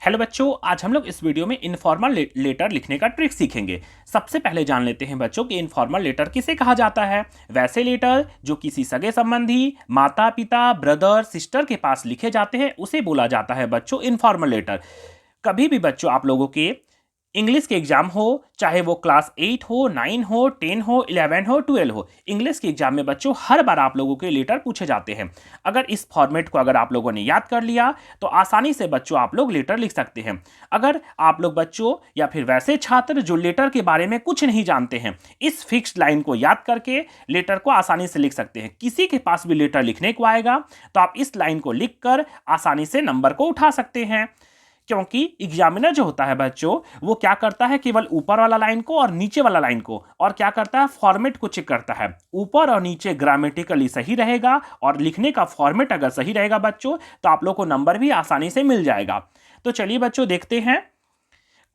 Hello बच्चों, आज हम लोग इस वीडियो में इनफॉर्मल लेटर लिखने का ट्रिक सीखेंगे। सबसे पहले जान लेते हैं बच्चों कि इनफॉर्मल लेटर किसे कहा जाता है। वैसे लेटर जो किसी सगे संबंधी, माता पिता, ब्रदर सिस्टर के पास लिखे जाते हैं उसे बोला जाता है बच्चों इनफॉर्मल लेटर। कभी भी बच्चों आप लोगों के इंग्लिश के एग्जाम हो, चाहे वो क्लास 8 हो, 9 हो, 10 हो, 11 हो, 12 हो, इंग्लिश के एग्जाम में बच्चों हर बार आप लोगों के लेटर पूछे जाते हैं। अगर इस फॉर्मेट को अगर आप लोगों ने याद कर लिया तो आसानी से बच्चों आप लोग लेटर लिख सकते हैं। अगर आप लोग बच्चों या फिर वैसे छात्र जो लेटर के बारे में कुछ नहीं जानते हैं, इस फिक्स्ड लाइन को याद करके लेटर को आसानी से लिख सकते हैं। किसी के पास भी लेटर लिखने को आएगा तो आप इस लाइन को लिखकर आसानी से नंबर को उठा सकते हैं। क्योंकि एग्जामिनर जो होता है बच्चों, वो क्या करता है, केवल ऊपर वाला लाइन को और नीचे वाला लाइन को, और क्या करता है, फॉर्मेट को चेक करता है। ऊपर और नीचे ग्रामेटिकली सही रहेगा और लिखने का फॉर्मेट अगर सही रहेगा बच्चों तो आप लोग को नंबर भी आसानी से मिल जाएगा। तो चलिए बच्चों देखते हैं।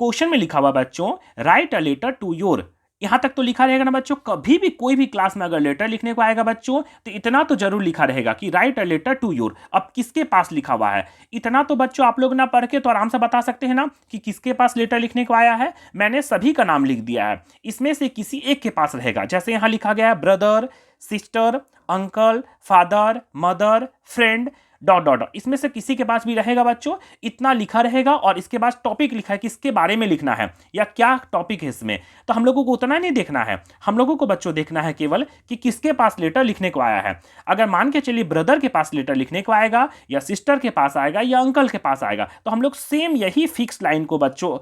क्वेश्चन में लिखा हुआ बच्चों, write a letter to your. यहां तक तो लिखा रहेगा ना बच्चों। कभी भी कोई भी क्लास में अगर लेटर लिखने को आएगा बच्चों तो इतना तो जरूर लिखा रहेगा कि write a letter to your. अब किसके पास लिखा हुआ है, इतना तो बच्चों आप लोग ना पढ़ के तो आराम से बता सकते हैं ना कि किसके पास लेटर लिखने को आया है। मैंने सभी का नाम लिख दिया है, इसमें से किसी एक के पास रहेगा। जैसे यहां लिखा गया है brother, sister, uncle, father, mother, friend, dot dot dot, इसमें से किसी के पास भी रहेगा बच्चों। इतना लिखा रहेगा और इसके बाद टॉपिक लिखा है, किसके बारे में लिखना है या क्या टॉपिक है इसमें। तो हम लोगों को उतना नहीं देखना है, हम लोगों को बच्चों देखना है केवल कि किसके पास लेटर लिखने को आया है। अगर मान के चलिए ब्रदर के पास लेटर लिखने को आएगा या सिस्टर के पास आएगा या अंकल के पास आएगा तो हम लोग सेम यही फिक्स लाइन को बच्चों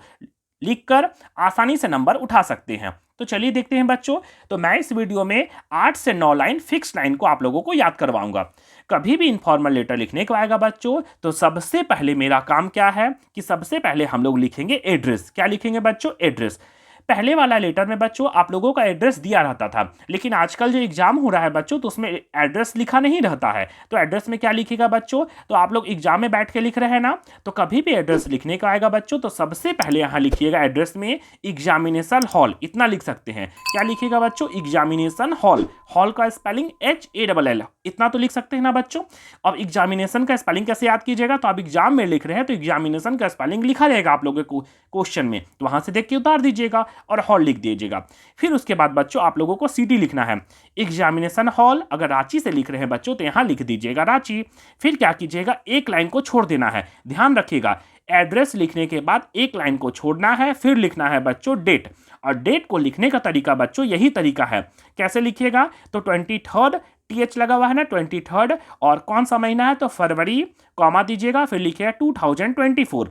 लिखकर आसानी से नंबर उठा सकते हैं। तो चलिए देखते हैं बच्चों। तो मैं इस वीडियो में 8 से 9 लाइन फिक्स लाइन को आप लोगों को याद करवाऊंगा। कभी भी इनफॉर्मल लेटर लिखने को आएगा बच्चों तो सबसे पहले मेरा काम क्या है कि सबसे पहले हम लोग लिखेंगे एड्रेस। क्या लिखेंगे बच्चों, एड्रेस। पहले वाला लेटर में बच्चों आप लोगों का एड्रेस दिया रहता था, लेकिन आजकल जो एग्जाम हो रहा है बच्चों तो उसमें एड्रेस लिखा नहीं रहता है। तो एड्रेस में क्या लिखेगा बच्चों, तो आप लोग एग्जाम में बैठ के लिख रहे हैं ना, तो कभी भी एड्रेस लिखने का आएगा बच्चों तो सबसे पहले यहां लिखिएगा एड्रेस में एग्जामिनेशन हॉल। इतना लिख सकते हैं। क्या लिखिएगा बच्चों, एग्जामिनेशन हॉल। हॉल का स्पेलिंग HALL, इतना तो लिख सकते हैं ना बच्चों। अब एग्जामिनेशन का स्पेलिंग कैसे याद कीजिएगा, तो आप एग्जाम में लिख रहे हैं तो एग्जामिनेशन का स्पेलिंग लिखा रहेगा आप लोगों को क्वेश्चन में, तो वहां से देख के उतार दीजिएगा और हॉल लिख दीजिएगा। फिर उसके बाद बच्चों आप लोगों को सिटी लिखना है। एग्जामिनेशन हॉल अगर रांची से लिख रहे हैं बच्चों तो यहां लिख दीजिएगा रांची। फिर क्या कीजिएगा, एक लाइन को छोड़ देना है। ध्यान रखिएगा, एड्रेस लिखने के बाद एक लाइन को छोड़ना है, फिर लिखना है बच्चों डेट। और डेट को लिखने का तरीका बच्चों यही तरीका है। कैसे लिखिएगा, तो 23rd, TH लगा हुआ है ना, 23rd, और कौन सा महीना है तो फरवरी, कॉमा दीजिएगा, फिर लिखिएगा 2024।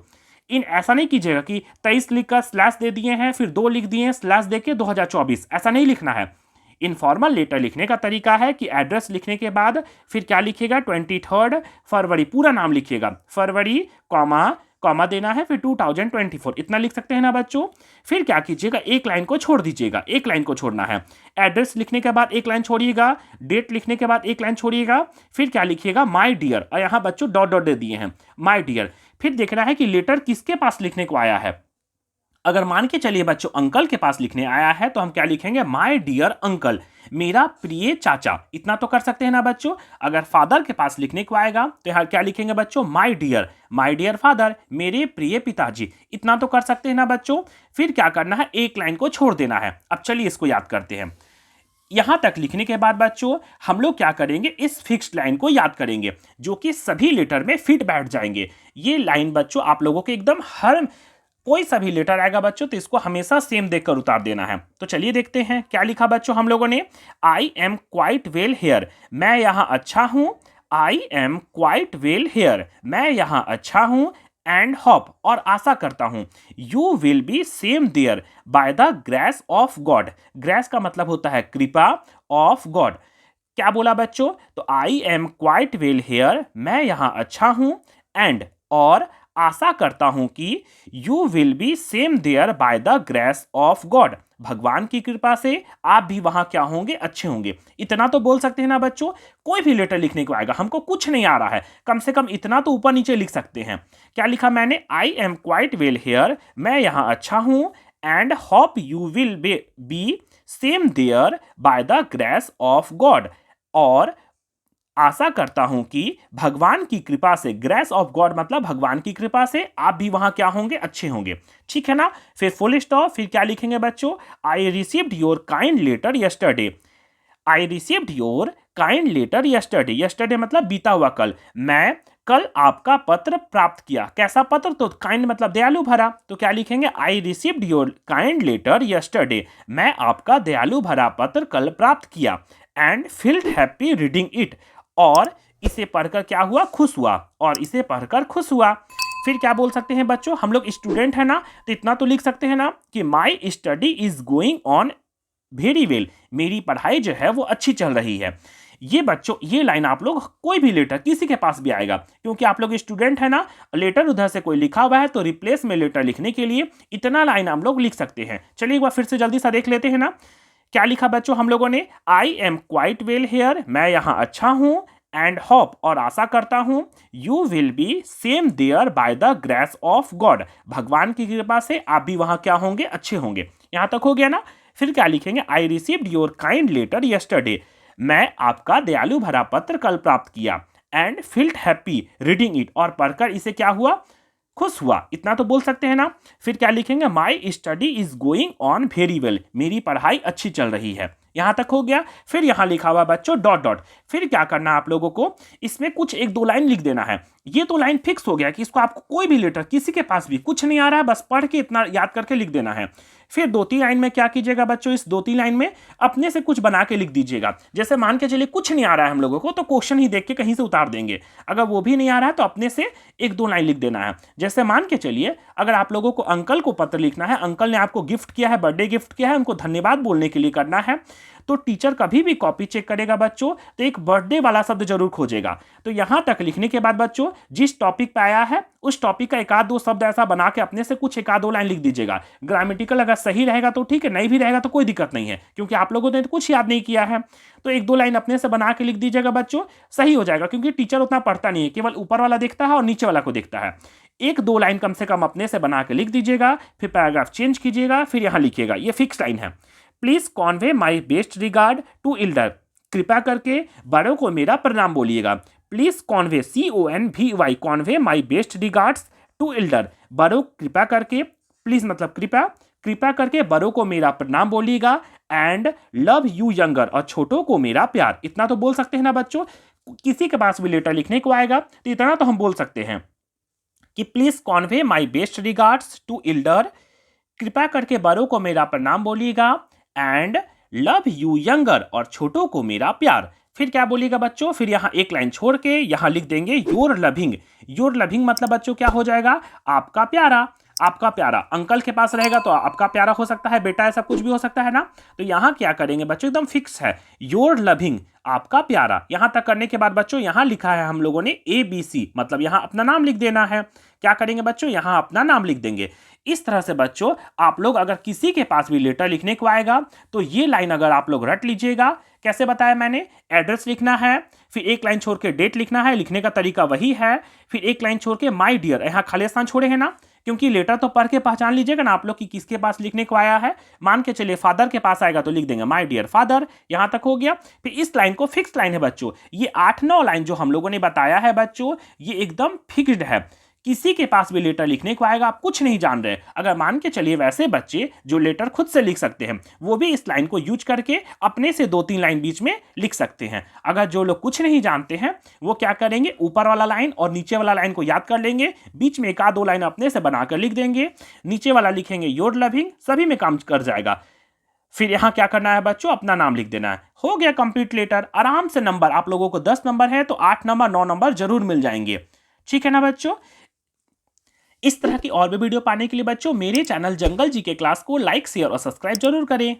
इन ऐसा नहीं कीजिएगा कि 23 लिखकर स्लैश दे दिए हैं फिर 2 लिख दिए हैं स्लैश देके 2024, ऐसा नहीं लिखना है। इनफॉर्मल लेटर लिखने का तरीका है कि एड्रेस लिखने के बाद फिर क्या लिखिएगा, 23rd फरवरी, पूरा नाम लिखिएगा, फरवरी, कॉमा कॉमा देना है, फिर 2024, इतना लिख सकते हैं ना बच्चों। फिर क्या कीजिएगा, एक लाइन को छोड़ दीजिएगा, एक लाइन को छोड़ना है। एड्रेस लिखने के बाद एक लाइन छोड़िएगा, डेट लिखने के बाद एक लाइन छोड़िएगा, फिर क्या लिखिएगा, माय डियर, और यहां बच्चों डॉट डॉट दे दिए हैं, माय डियर। फिर देखना है कि लेटर किसके पास लिखने को आया है। अगर मान के चलिए बच्चों अंकल के पास लिखने आया है तो हम क्या लिखेंगे, माय डियर अंकल, मेरा प्रिय चाचा। इतना तो कर सकते हैं ना बच्चों। अगर फादर के पास लिखने को आएगा तो यहाँ क्या लिखेंगे बच्चों, माय डियर फादर, मेरे प्रिय पिताजी। इतना तो कर सकते हैं ना बच्चों। फिर क्या करना है, एक लाइन को छोड़ देना है। अब चलिए इसको याद करते हैं। यहां तक लिखने के बाद बच्चों हम लोग क्या करेंगे, इस फिक्स्ड लाइन को याद करेंगे जो कि सभी लेटर में फिट बैठ जाएंगे। ये लाइन बच्चों आप लोगों के एकदम हर कोई सा भी लेटर आएगा बच्चों तो इसको हमेशा सेम देखकर उतार देना है। तो चलिए देखते हैं क्या लिखा बच्चों हम लोगों ने। आई एम क्वाइट वेल हेयर, मैं यहां अच्छा हूं। आई एम क्वाइट वेल हेयर, मैं यहां अच्छा हूं। एंड होप, और आशा करता हूं। You will be same there by the grace of God. Grace का मतलब होता है कृपा, ऑफ गॉड। क्या बोला बच्चों, तो आई एम क्वाइट वेल हेयर, मैं यहां अच्छा हूं। एंड, और आशा करता हूं कि you will be same there by the grace of God, भगवान की कृपा से आप भी वहां क्या होंगे, अच्छे होंगे। इतना तो बोल सकते हैं ना बच्चों। कोई भी लेटर लिखने को आएगा, हमको कुछ नहीं आ रहा है, कम से कम इतना तो ऊपर नीचे लिख सकते हैं। क्या लिखा मैंने, I am quite well here, मैं यहां अच्छा हूं। And hope you will be same there by the grace of God, और आशा करता हूं कि भगवान की कृपा से, ग्रेस ऑफ गॉड मतलब भगवान की कृपा से आप भी वहां क्या होंगे, अच्छे होंगे। ठीक है ना। फिर फुल स्टॉप, फिर क्या लिखेंगे बच्चों, I received your kind letter yesterday. I received your kind letter yesterday, yesterday मतलब बीता हुआ कल। मैं कल आपका पत्र प्राप्त किया। कैसा पत्र, तो काइंड मतलब दयालु भरा, तो क्या लिखेंगे, I received your kind letter yesterday, मैं आपका दयालु भरा पत्र कल प्राप्त किया। And feeled happy reading it, और इसे पढ़कर क्या हुआ, खुश हुआ, और इसे पढ़कर खुश हुआ। फिर क्या बोल सकते हैं बच्चों, हम लोग स्टूडेंट है ना, तो इतना तो लिख सकते हैं ना कि my study is going on very well, मेरी पढ़ाई जो है वो अच्छी चल रही है। ये बच्चों, ये लाइन आप लोग कोई भी लेटर किसी के पास भी आएगा, क्योंकि आप लोग स्टूडेंट है ना, लेटर उधर से कोई लिखा हुआ है तो रिप्लेस में लेटर लिखने के लिए इतना लाइन हम लोग लिख सकते हैं। चलिए एक बार फिर से जल्दी सा देख लेते हैं ना। क्या लिखा बच्चों हम लोगों ने, आई एम क्वाइट वेल हेयर, मैं यहाँ अच्छा हूँ, एंड होप और आशा करता हूँ, you will be same there by the grace of God, भगवान की कृपा से आप भी वहां क्या होंगे, अच्छे होंगे। यहां तक हो गया ना। फिर क्या लिखेंगे, I received your kind letter yesterday, मैं आपका दयालु भरा पत्र कल प्राप्त किया। And feeled happy reading it, और पढ़कर इसे क्या हुआ, खुश हुआ। इतना तो बोल सकते हैं ना। फिर क्या लिखेंगे, my study is going on very well, मेरी पढ़ाई अच्छी चल रही है। यहां तक हो गया। फिर यहां लिखा हुआ बच्चों डॉट डॉट, फिर क्या करना है आप लोगों को, इसमें कुछ एक दो लाइन लिख देना है। ये तो लाइन फिक्स हो गया कि इसको आपको कोई भी लेटर किसी के पास भी कुछ नहीं आ रहा है, बस पढ़ के इतना याद करके लिख देना है। फिर दो तीन लाइन में क्या कीजिएगा बच्चों, इस दो तीन लाइन में अपने से कुछ बना के लिख दीजिएगा। जैसे मान के चलिए कुछ नहीं आ रहा है हम लोगों को, तो क्वेश्चन ही देख के कहीं से उतार देंगे। अगर वो भी नहीं आ रहा है तो अपने से एक दो लाइन लिख देना है। जैसे मान के चलिए अगर आप लोगों को अंकल को पत्र लिखना है, अंकल ने आपको गिफ्ट किया है, बर्थडे गिफ्ट किया है, उनको धन्यवाद बोलने के लिए करना है, तो टीचर कभी भी कॉपी चेक करेगा बच्चों तो एक बर्थडे वाला शब्द जरूर खोजेगा। तो यहां तक लिखने के बाद बच्चों जिस टॉपिक पे आया है उस टॉपिक का एक आध दो शब्द ऐसा बना के अपने से कुछ एक आध दो लाइन लिख दीजिएगा। ग्रामेटिकल अगर सही रहेगा तो ठीक है, नहीं भी रहेगा तो कोई दिक्कत नहीं है, क्योंकि आप लोगों ने तो कुछ याद नहीं किया है। तो एक दो लाइन अपने से बना के लिख दीजिएगा बच्चों, सही हो जाएगा, क्योंकि टीचर उतना पढ़ता नहीं है, केवल ऊपर वाला देखता है और नीचे वाला को देखता है। एक दो लाइन कम से कम अपने से बना के लिख दीजिएगा, फिर पैराग्राफ चेंज कीजिएगा, फिर यहां लिखिएगा, ये फिक्स लाइन है, please convey my best regard to elder, कृपा करके बड़ों को मेरा प्रणाम बोलिएगा। Please convey, CONVY, convey my best regards to elder, बड़ों कृपा करके, प्लीज मतलब कृपा, कृपा करके बड़ों को मेरा प्रणाम बोलिएगा। एंड लव यू यंगर, और छोटों को मेरा प्यार। इतना तो बोल सकते हैं ना बच्चों, किसी के पास भी लेटर लिखने को आएगा तो इतना तो हम बोल सकते हैं कि please convey my best regards to elder, कृपा करके बड़ों को मेरा प्रणाम बोलिएगा। एंड लव यू यंगर, और छोटों को मेरा प्यार। फिर क्या बोलिएगा बच्चों, फिर यहां एक लाइन छोड़ के यहां लिख देंगे योर लविंग। योर लविंग मतलब बच्चों क्या हो जाएगा, आपका प्यारा। आपका प्यारा अंकल के पास रहेगा तो आपका प्यारा हो सकता है, बेटा ऐसा कुछ भी हो सकता है ना। तो यहां क्या करेंगे बच्चों, एकदम फिक्स है, योर लविंग, आपका प्यारा। यहां तक करने के बाद बच्चों यहां लिखा है हम लोगों ने ABC, मतलब यहां अपना नाम लिख देना है। क्या करेंगे बच्चों, यहां अपना नाम लिख देंगे। इस तरह से बच्चों आप लोग अगर किसी के पास भी लेटर लिखने को आएगा तो ये लाइन अगर आप लोग रट लीजिएगा। कैसे बताया मैंने, एड्रेस लिखना है, फिर एक लाइन छोड़ के डेट लिखना है, लिखने का तरीका वही है, फिर एक लाइन छोड़ के माय डियर, यहाँ खाली स्थान छोड़े हैं ना, क्योंकि लेटर तो पढ़ के पहचान लीजिएगा ना आप लोग कि किसके पास लिखने को आया है। मान के चलिए फादर के पास आएगा तो लिख देंगे माय डियर फादर। यहां तक हो गया। फिर इस लाइन को फिक्स लाइन है बच्चों, ये 8-9 लाइन जो हम लोगों ने बताया है बच्चों, ये एकदम फिक्स्ड है। किसी के पास भी लेटर लिखने को आएगा, आप कुछ नहीं जान रहे, अगर मान के चलिए वैसे बच्चे जो लेटर खुद से लिख सकते हैं वो भी इस लाइन को यूज करके अपने से 2-3 लाइन बीच में लिख सकते हैं। अगर जो लोग कुछ नहीं जानते हैं वो क्या करेंगे, ऊपर वाला लाइन और नीचे वाला लाइन को याद कर लेंगे, बीच में एक आध दो लाइन अपने से बनाकर लिख देंगे, नीचे वाला लिखेंगे योर लविंग, सभी में काम कर जाएगा। फिर यहां क्या करना है बच्चों, अपना नाम लिख देना है, हो गया कंप्लीट लेटर। आराम से नंबर, आप लोगों को 10 नंबर है तो 8 नंबर 9 नंबर जरूर मिल जाएंगे। ठीक है ना बच्चों। इस तरह की और भी वीडियो पाने के लिए बच्चों मेरे चैनल जंगल जी के क्लास को लाइक शेयर और सब्सक्राइब जरूर करें।